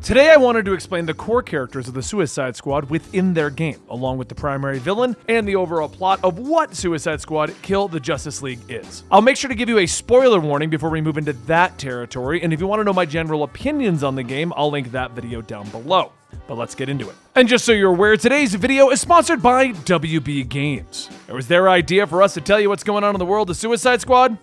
Today I wanted to explain the core characters of the Suicide Squad within their game, along with the primary villain and the overall plot of what Suicide Squad Kill the Justice League is. I'll make sure to give you a spoiler warning before we move into that territory, and if you want to know my general opinions on the game, I'll link that video down below. But let's get into it. And just so you're aware, today's video is sponsored by WB Games. It was their idea for us to tell you what's going on in the world of Suicide Squad,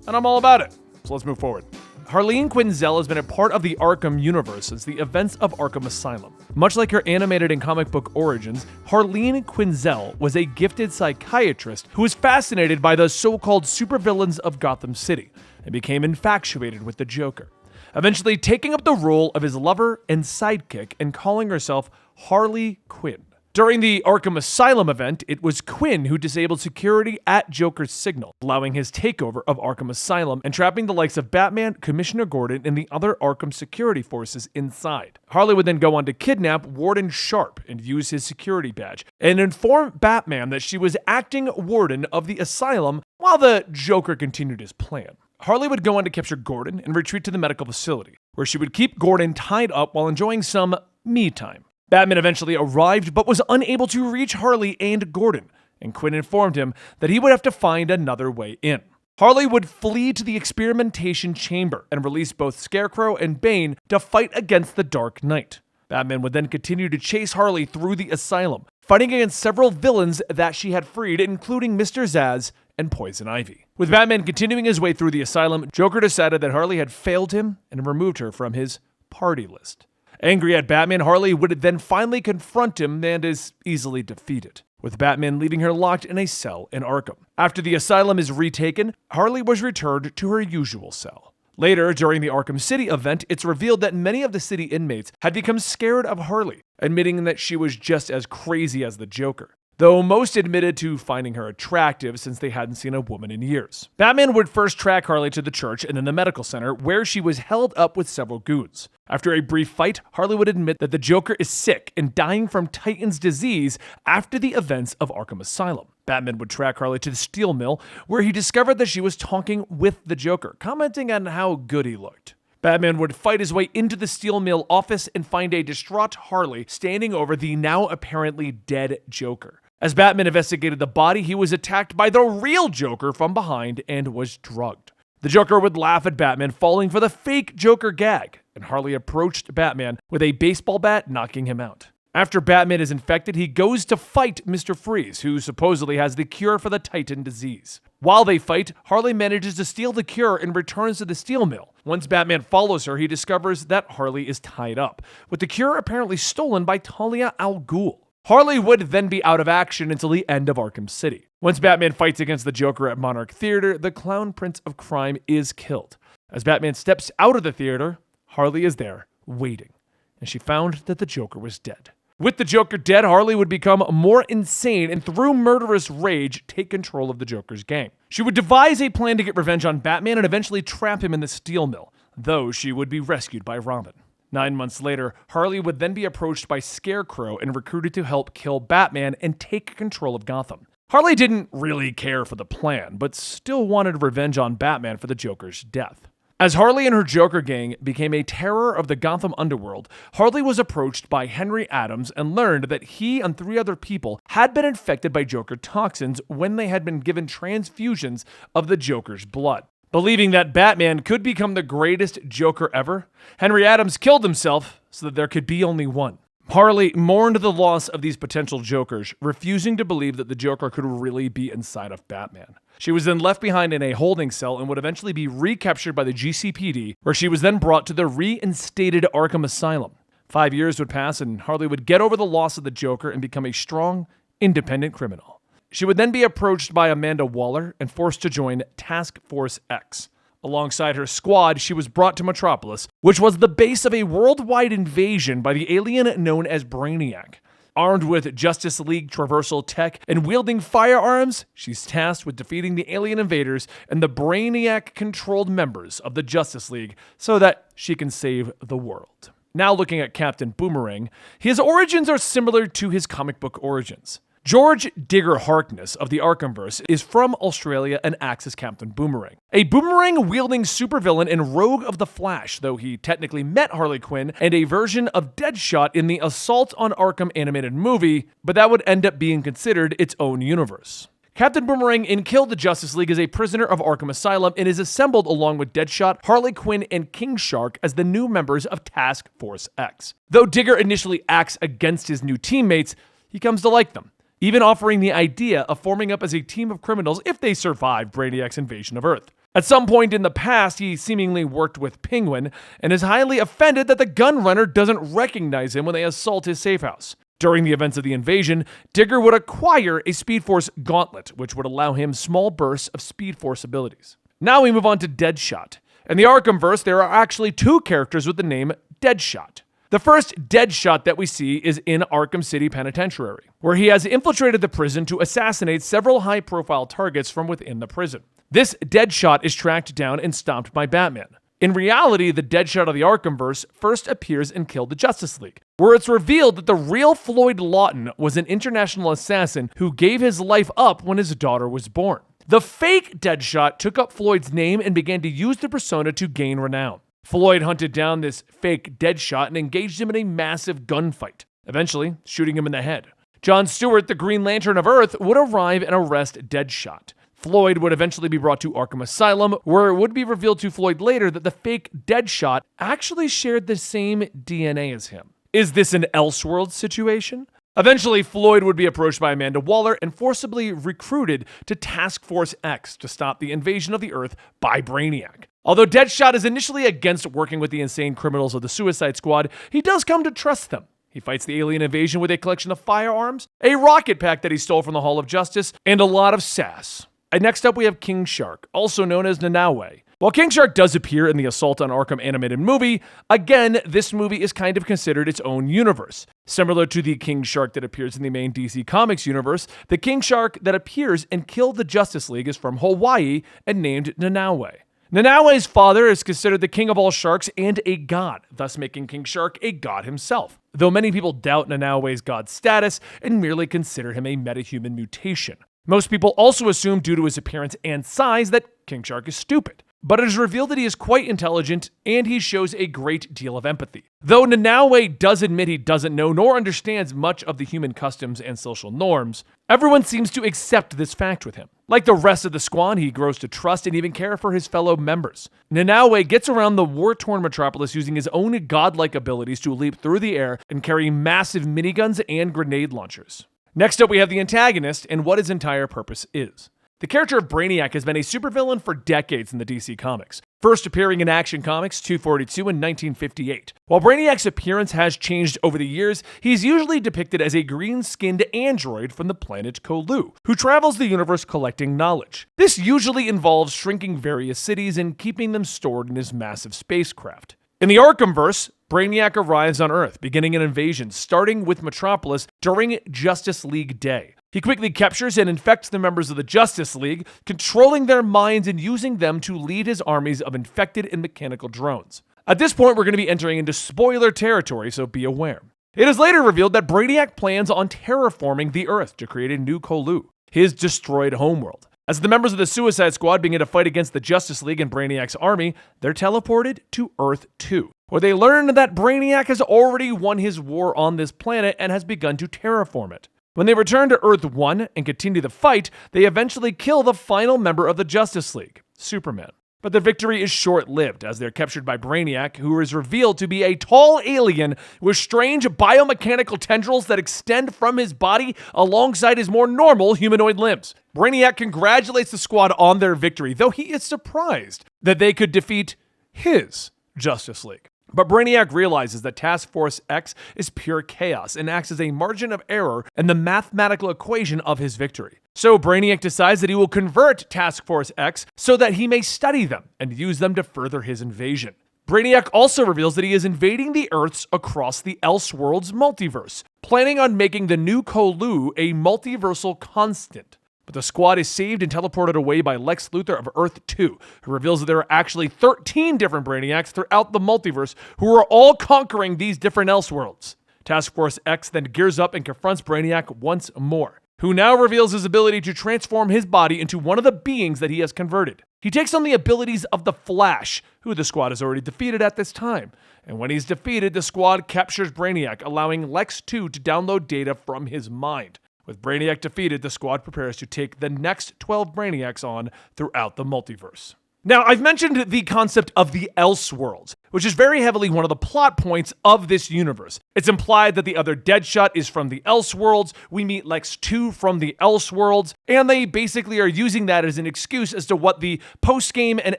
and I'm all about it. So let's move forward. Harley Quinn has been a part of the Arkham universe since the events of Arkham Asylum. Much like her animated and comic book origins, Harley Quinn was a gifted psychiatrist who was fascinated by the so-called supervillains of Gotham City and became infatuated with the Joker, eventually taking up the role of his lover and sidekick and calling herself Harley Quinn. During the Arkham Asylum event, it was Quinn who disabled security at Joker's signal, allowing his takeover of Arkham Asylum and trapping the likes of Batman, Commissioner Gordon, and the other Arkham security forces inside. Harley would then go on to kidnap Warden Sharp and use his security badge, and inform Batman that she was acting warden of the asylum while the Joker continued his plan. Harley would go on to capture Gordon and retreat to the medical facility, where she would keep Gordon tied up while enjoying some me time. Batman eventually arrived but was unable to reach Harley and Gordon, and Quinn informed him that he would have to find another way in. Harley would flee to the experimentation chamber and release both Scarecrow and Bane to fight against the Dark Knight. Batman would then continue to chase Harley through the asylum, fighting against several villains that she had freed, including Mr. Zsasz and Poison Ivy. With Batman continuing his way through the asylum, Joker decided that Harley had failed him and removed her from his party list. Angry at Batman, Harley would then finally confront him and is easily defeated, with Batman leaving her locked in a cell in Arkham. After the asylum is retaken, Harley was returned to her usual cell. Later, during the Arkham City event, it's revealed that many of the city inmates had become scared of Harley, admitting that she was just as crazy as the Joker, though most admitted to finding her attractive since they hadn't seen a woman in years. Batman would first track Harley to the church and then the medical center, where she was held up with several goons. After a brief fight, Harley would admit that the Joker is sick and dying from Titan's disease after the events of Arkham Asylum. Batman would track Harley to the steel mill, where he discovered that she was talking with the Joker, commenting on how good he looked. Batman would fight his way into the steel mill office and find a distraught Harley standing over the now apparently dead Joker. As Batman investigated the body, he was attacked by the real Joker from behind and was drugged. The Joker would laugh at Batman, falling for the fake Joker gag, and Harley approached Batman with a baseball bat, knocking him out. After Batman is infected, he goes to fight Mr. Freeze, who supposedly has the cure for the Titan disease. While they fight, Harley manages to steal the cure and returns to the steel mill. Once Batman follows her, he discovers that Harley is tied up, with the cure apparently stolen by Talia al Ghul. Harley would then be out of action until the end of Arkham City. Once Batman fights against the Joker at Monarch Theater, the Clown Prince of Crime is killed. As Batman steps out of the theater, Harley is there, waiting, and she found that the Joker was dead. With the Joker dead, Harley would become more insane and through murderous rage take control of the Joker's gang. She would devise a plan to get revenge on Batman and eventually trap him in the steel mill, though she would be rescued by Robin. 9 months later, Harley would then be approached by Scarecrow and recruited to help kill Batman and take control of Gotham. Harley didn't really care for the plan, but still wanted revenge on Batman for the Joker's death. As Harley and her Joker gang became a terror of the Gotham underworld, Harley was approached by Henry Adams and learned that he and 3 other people had been infected by Joker toxins when they had been given transfusions of the Joker's blood. Believing that Batman could become the greatest Joker ever, Henry Adams killed himself so that there could be only one. Harley mourned the loss of these potential Jokers, refusing to believe that the Joker could really be inside of Batman. She was then left behind in a holding cell and would eventually be recaptured by the GCPD, where she was then brought to the reinstated Arkham Asylum. 5 years would pass and Harley would get over the loss of the Joker and become a strong, independent criminal. She would then be approached by Amanda Waller and forced to join Task Force X. Alongside her squad, she was brought to Metropolis, which was the base of a worldwide invasion by the alien known as Brainiac. Armed with Justice League traversal tech and wielding firearms, she's tasked with defeating the alien invaders and the Brainiac-controlled members of the Justice League so that she can save the world. Now looking at Captain Boomerang, his origins are similar to his comic book origins. George Digger Harkness of the Arkhamverse is from Australia and acts as Captain Boomerang, a boomerang-wielding supervillain and rogue of the Flash, though he technically met Harley Quinn and a version of Deadshot in the Assault on Arkham animated movie, but that would end up being considered its own universe. Captain Boomerang in Kill the Justice League is a prisoner of Arkham Asylum and is assembled along with Deadshot, Harley Quinn, and King Shark as the new members of Task Force X. Though Digger initially acts against his new teammates, he comes to like them, even offering the idea of forming up as a team of criminals if they survive Brainiac's invasion of Earth. At some point in the past, he seemingly worked with Penguin and is highly offended that the Gunrunner doesn't recognize him when they assault his safe house. During the events of the invasion, Digger would acquire a Speed Force gauntlet, which would allow him small bursts of Speed Force abilities. Now we move on to Deadshot. In the Arkhamverse, there are actually two characters with the name Deadshot. The first Deadshot that we see is in Arkham City Penitentiary, where he has infiltrated the prison to assassinate several high-profile targets from within the prison. This Deadshot is tracked down and stopped by Batman. In reality, the Deadshot of the Arkhamverse first appears in Kill the Justice League, where it's revealed that the real Floyd Lawton was an international assassin who gave his life up when his daughter was born. The fake Deadshot took up Floyd's name and began to use the persona to gain renown. Floyd hunted down this fake Deadshot and engaged him in a massive gunfight, eventually shooting him in the head. John Stewart, the Green Lantern of Earth, would arrive and arrest Deadshot. Floyd would eventually be brought to Arkham Asylum, where it would be revealed to Floyd later that the fake Deadshot actually shared the same DNA as him. Is this an Elseworld situation? Eventually, Floyd would be approached by Amanda Waller and forcibly recruited to Task Force X to stop the invasion of the Earth by Brainiac. Although Deadshot is initially against working with the insane criminals of the Suicide Squad, he does come to trust them. He fights the alien invasion with a collection of firearms, a rocket pack that he stole from the Hall of Justice, and a lot of sass. And next up we have King Shark, also known as Nanaue. While King Shark does appear in the Assault on Arkham animated movie, again, this movie is kind of considered its own universe. Similar to the King Shark that appears in the main DC Comics universe, the King Shark that appears in Kill the Justice League is from Hawaii and named Nanaue. Nanaue's father is considered the king of all sharks and a god, thus making King Shark a god himself, though many people doubt Nanaue's god status and merely consider him a metahuman mutation. Most people also assume, due to his appearance and size, that King Shark is stupid. But it is revealed that he is quite intelligent, and he shows a great deal of empathy. Though Nanaue does admit he doesn't know nor understands much of the human customs and social norms, everyone seems to accept this fact with him. Like the rest of the squad, he grows to trust and even care for his fellow members. Nanaue gets around the war-torn metropolis using his own godlike abilities to leap through the air and carry massive miniguns and grenade launchers. Next up, we have the antagonist and what his entire purpose is. The character of Brainiac has been a supervillain for decades in the DC Comics, first appearing in Action Comics 242 in 1958. While Brainiac's appearance has changed over the years, he's usually depicted as a green-skinned android from the planet Colu, who travels the universe collecting knowledge. This usually involves shrinking various cities and keeping them stored in his massive spacecraft. In the Arkhamverse, Brainiac arrives on Earth, beginning an invasion, starting with Metropolis during Justice League Day. He quickly captures and infects the members of the Justice League, controlling their minds and using them to lead his armies of infected and mechanical drones. At this point, we're going to be entering into spoiler territory, so be aware. It is later revealed that Brainiac plans on terraforming the Earth to create a new Colu, his destroyed homeworld. As the members of the Suicide Squad begin to fight against the Justice League and Brainiac's army, they're teleported to Earth 2, where they learn that Brainiac has already won his war on this planet and has begun to terraform it. When they return to Earth 1 and continue the fight, they eventually kill the final member of the Justice League, Superman. But their victory is short-lived, as they're captured by Brainiac, who is revealed to be a tall alien with strange biomechanical tendrils that extend from his body alongside his more normal humanoid limbs. Brainiac congratulates the squad on their victory, though he is surprised that they could defeat his Justice League. But Brainiac realizes that Task Force X is pure chaos and acts as a margin of error in the mathematical equation of his victory. So Brainiac decides that he will convert Task Force X so that he may study them and use them to further his invasion. Brainiac also reveals that he is invading the Earths across the Elseworlds multiverse, planning on making the new Colu a multiversal constant. But the squad is saved and teleported away by Lex Luthor of Earth 2, who reveals that there are actually 13 different Brainiacs throughout the multiverse who are all conquering these different Elseworlds. Task Force X then gears up and confronts Brainiac once more. who now reveals his ability to transform his body into one of the beings that he has converted. He takes on the abilities of the Flash, who the squad has already defeated at this time. And when he's defeated, the squad captures Brainiac, allowing Lex 2 to download data from his mind. With Brainiac defeated, the squad prepares to take the next 12 Brainiacs on throughout the multiverse. Now, I've mentioned the concept of the Elseworlds, which is very heavily one of the plot points of this universe. It's implied that the other Deadshot is from the Elseworlds, we meet Lex 2 from the Elseworlds, and they basically are using that as an excuse as to what the post-game and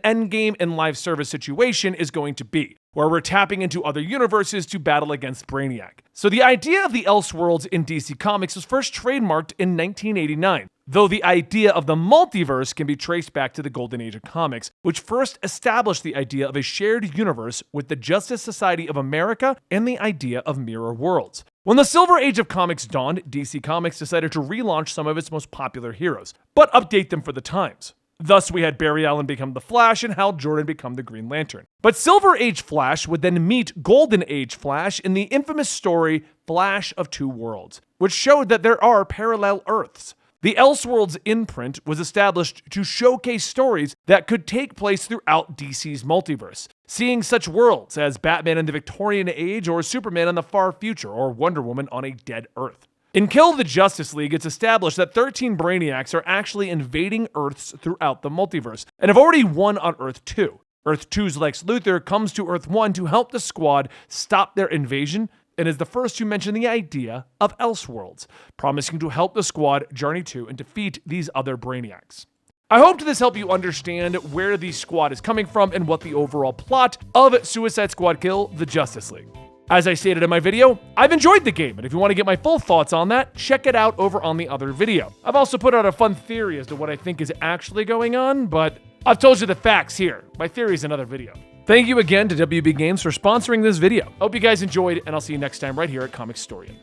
end-game and live service situation is going to be, where we're tapping into other universes to battle against Brainiac. So the idea of the Elseworlds in DC Comics was first trademarked in 1989. Though the idea of the multiverse can be traced back to the Golden Age of comics, which first established the idea of a shared universe with the Justice Society of America and the idea of mirror worlds. When the Silver Age of comics dawned, DC Comics decided to relaunch some of its most popular heroes, but update them for the times. Thus, we had Barry Allen become the Flash and Hal Jordan become the Green Lantern. But Silver Age Flash would then meet Golden Age Flash in the infamous story Flash of Two Worlds, which showed that there are parallel Earths. The Elseworlds imprint was established to showcase stories that could take place throughout DC's multiverse, seeing such worlds as Batman in the Victorian Age or Superman in the far future or Wonder Woman on a dead Earth. In Kill the Justice League, it's established that 13 Brainiacs are actually invading Earths throughout the multiverse, and have already won on Earth 2. Earth 2's Lex Luthor comes to Earth 1 to help the squad stop their invasion, and is the first to mention the idea of Elseworlds, promising to help the squad journey to and defeat these other Brainiacs. I hope this helped you understand where the squad is coming from and what the overall plot of Suicide Squad Kill the Justice League. As I stated in my video, I've enjoyed the game, and if you want to get my full thoughts on that, check it out over on the other video. I've also put out a fun theory as to what I think is actually going on, but I've told you the facts here. My theory is another video. Thank you again to WB Games for sponsoring this video. Hope you guys enjoyed, and I'll see you next time right here at Comicstorian.